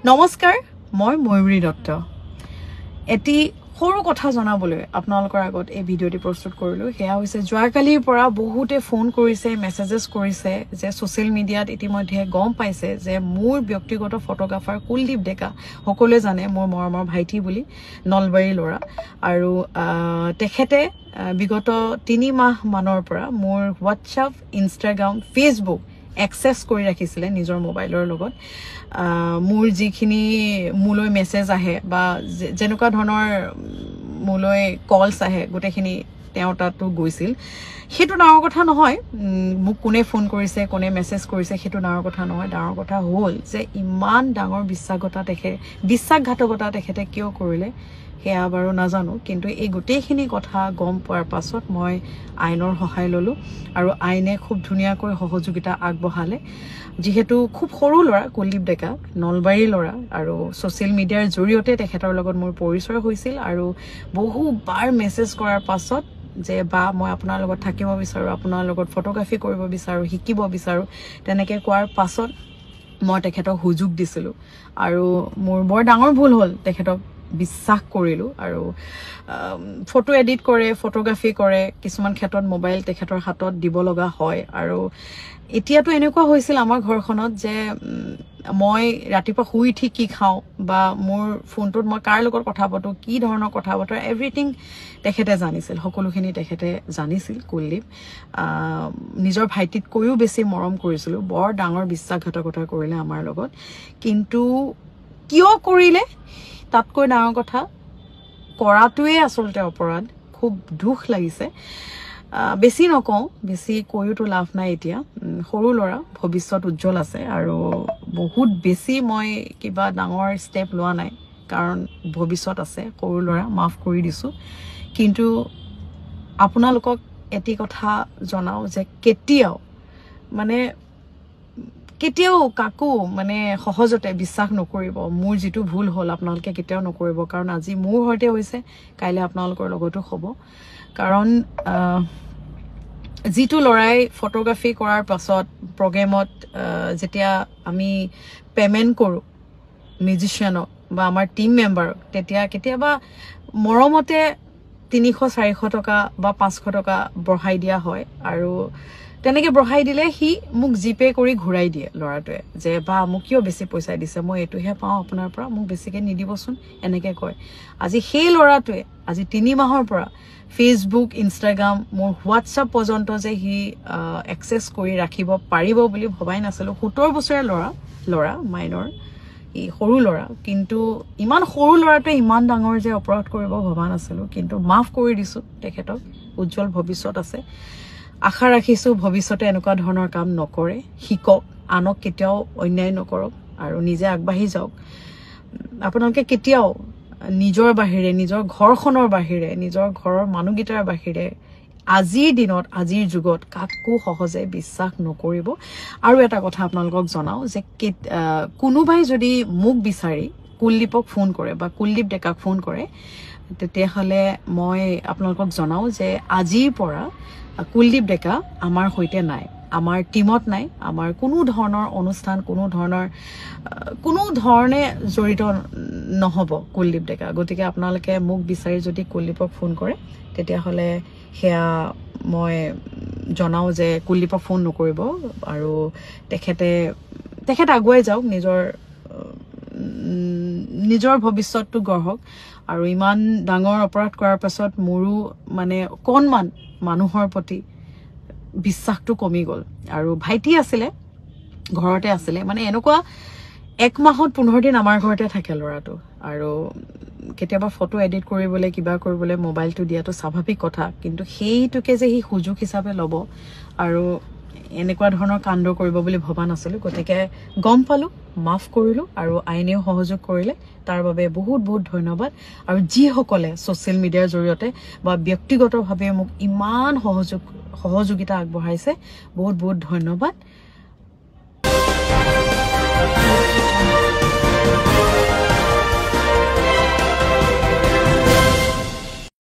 নমস্কাৰ মই ময়ূৰী দত্ত এটি সৰু কথা জনাবলৈ আপোনালোকৰ আগত এই ভিডিঅ'টি প্ৰস্তুত কৰিলো হেয়া হৈছে যোৱাকালিৰ পৰা বহুতে ফোন কৰিছে মেছেজেছ কৰিছে যে সোশ্যাল মিডিয়াত ইতিমধ্যে গম পাইছে যে মোৰ ব্যক্তিগত ফটোগ্ৰাফাৰ কুলদীপ ডেকা সকলোৱে জানে মোৰ মৰমৰ ভাইটি বুলি নলবাৰী লৰা আৰু তেখেতে বিগত 3 মাহ মানৰ পৰা মোৰ WhatsApp Instagram Facebook access কৰি ৰাখিছিলে নিজৰ মোবাইলৰ লগত মোৰ যিখিনি মুলৈ মেছেজ আহে বা যেনেকুৱা ধৰণৰ মুলৈ কলস আহে গোটেখিনি তেওঁ তাতো গৈছিল হেতু ডাঙৰ কথা নহয় মোক কোনে ফোন কৰিছে কোনে মেছেজ কৰিছে হেতু ডাঙৰ কথা নহয় ডাঙৰ কথা হ'ল যে ইমান ডাঙৰ বিশ্বাসঘাতকতা তেখেতে কিয় কৰিলে হেয়া বাৰু নাজানো কিন্তু এই গোটেখিনি কথা গম পোৱাৰ পাছত মই আইনৰ সহায় ললো আৰু আইনে খুব ধুনিয়াকৈ সহযোগিতা আগবঢ়ালে যেহেতু খুব সৰু লৰা কুলদীপ ডেকা নলবাৰী লৰা আৰু সোশ্যাল মিডিয়াৰ জৰিয়তে তেখেতৰ লগত মোৰ পৰিচয় হৈছিল আৰু বহু বাৰ মেছেজ কৰাৰ পাছত যে বা মই আপোনাৰ লগত থাকিব বিচাৰো আপোনাৰ লগত ফটোগ্ৰাফি কৰিব বিচাৰো শিকিব বিচাৰো তেনেকৈ কোৱাৰ পাছত মই তেখেতক সুযোগ দিছিলো আৰু মোৰ বৰ ডাঙৰ ভুল হ'ল তেখেতক বিশ্বাস কৰিলো আৰু ফটো এডিট কৰে ফটোগ্ৰাফি কৰে কিছুমান ক্ষেত্ৰত মোবাইল তেখেতৰ হাতত দিব লগা হয় আৰু এতিয়াটো এনেকুৱা হৈছিল আমাৰ ঘৰখনত যে মই ৰাতিপুৱা শুই উঠি কি খাও বা মোৰ ফোনটোত মই কাৰ লগত কথা পাতো কি ধৰণৰ কথা পাতো এভৰিথিং তেখেতে জানিছিল সকলোখিনি তেখেতে জানিছিল কুলদীপ নিজৰ ভাইটিত কৈও বেছি মৰম কৰিছিল বৰ ডাঙৰ বিশ্বাসঘাতকতা কৰিলে আমাৰ লগত কিন্তু কিয় কৰিলে তাতকৈ ডাঙৰ কথা কৰাটোৱে আসলতে অপৰাধ খুব দুখ লাগিছে বেছি নকওঁ বেছি কৈওটো লাভ নাই এতিয়া সৰু লৰা ভৱিষ্যত উজ্জ্বল আছে আৰু বহুত বেছি মই কিবা ডাঙৰ ষ্টেপ লোৱা নাই কাৰণ ভৱিষ্যত আছে সৰু লৰা মাফ কৰি দিছো কিন্তু আপোনালোকক এটি কথা জনাও যে কেতিয়াও কাকো মানে সহজতে বিশ্বাস নকৰিব মোৰ যেটো ভুল হ'ল আপোনালোকে কেতিয়াও নকৰিব কাৰণ আজি মোৰ হতে হৈছে কাইলে আপোনালোকৰ লগতো হ'ব কাৰণ যেটো লৰাই ফটোগ্ৰাফি কৰাৰ পাছত প্ৰগ্ৰামত যেতিয়া আমি পেমেন্ট কৰো মিউজিশিয়ানক বা আমাৰ টিম মেম্বাৰক তেতিয়া কেতিয়াবা মৰমতে 300-400 টকা বা 500 টকা বঢ়াই দিয়া হয় আৰু তেনেকে বঢ়াই দিলে হি মোক জিপে কৰি ঘুৰাই দিয়ে লৰাটোৱে যে বা মোক কিয় বেছি পইচা দিছে মই এটোহে পাও আপোনাৰ পৰা মোক বেছিকে নিদিবচোন এনেকে কয় আজি সেই লৰাটোৱে আজি 3 মাহৰ পৰা Facebook Instagram মোৰ WhatsApp পৰ্যন্ত যে হি এক্সেস কৰি ৰাখিব পাৰিব বুলি ভবাই নাছিল 17 বছৰীয়া লৰা মাইনৰ ই সৰু লৰা কিন্তু ইমান সৰু লৰাটোৱে ইমান ডাঙৰ যে অপৰাধ কৰিব ভবা নাছিল কিন্তু মাফ কৰি দিছো তেখেতক উজ্জ্বল ভৱিষ্যত আছে আশা ৰাখিছো ভৱিষ্যতে এনেকুৱা ধৰণৰ কাম নকৰে শিকক আনক কেতিয়াও অন্যায় নকৰক আৰু নিজে আগবাঢ়ি যাওক আপোনালোকে কেতিয়াও নিজৰ বাহিৰে নিজৰ ঘৰখনৰ বাহিৰে নিজৰ ঘৰৰ মানুহগিটাৰ বাহিৰে আজিৰ দিনত আজিৰ যুগত কাকো সহজে বিশ্বাস নকৰিব আৰু এটা কথা আপোনালোকক জনাও যে কোনোবাই যদি মোক বিচাৰি কুলদীপক ফোন কৰে বা কুলদীপ ডেকাক ফোন কৰে তেতিয়াহলে মই আপোনালোকক জনাও যে আজিৰ পৰা কুলদীপ ডেকা আমাৰ হৈতে নাই আমাৰ টিমত নাই আমাৰ কোনো ধৰণৰ অনুষ্ঠান কোনো ধৰণে জড়িত নহব কুলদীপ ডেকা গতিকে আপোনালোকে মোক বিচাৰি যদি কুলদীপক ফোন কৰে তেতিয়াহলে হেয়া মই জনাও যে কুলদীপক ফোন নকৰিব আৰু তেখেত আগুৱাই যাওক নিজৰ ভৱিষ্যতটো গঢ়ক আৰু ইমান ডাঙৰ অপৰাধ কৰাৰ পাছত মোৰো মানে কোনমান মানুহৰ প্ৰতি বিশ্বাসটো কমি গল আৰু ভাইটি আছিলে ঘৰতে আছিলে মানে এনেকুৱা 1 মাহত 15 দিন আমাৰ ঘৰতে থাকে লৰাটো আৰু কেতিয়াবা ফটো এডিট কৰিবলৈ কিবা কৰিবলৈ মোবাইলটো দিয়াটো স্বাভাৱিক কথা কিন্তু সেইটোকে যে হি সুযোগ হিচাপে লব আৰু এনেকুৱা ধৰণৰ কাণ্ড কৰিব বুলি ভবা নাছিল গতিকে গম পালো মাফ কৰিলো আৰু আইনেও সহযোগ কৰিলে তাৰ বাবে বহুত ধন্যবাদ আৰু যি সকলে সোশ্যাল মিডিয়াৰ জৰিয়তে বা ব্যক্তিগতভাৱে মোক ইমান সহযোগিতা আগবঢ়াইছে বহুত ধন্যবাদ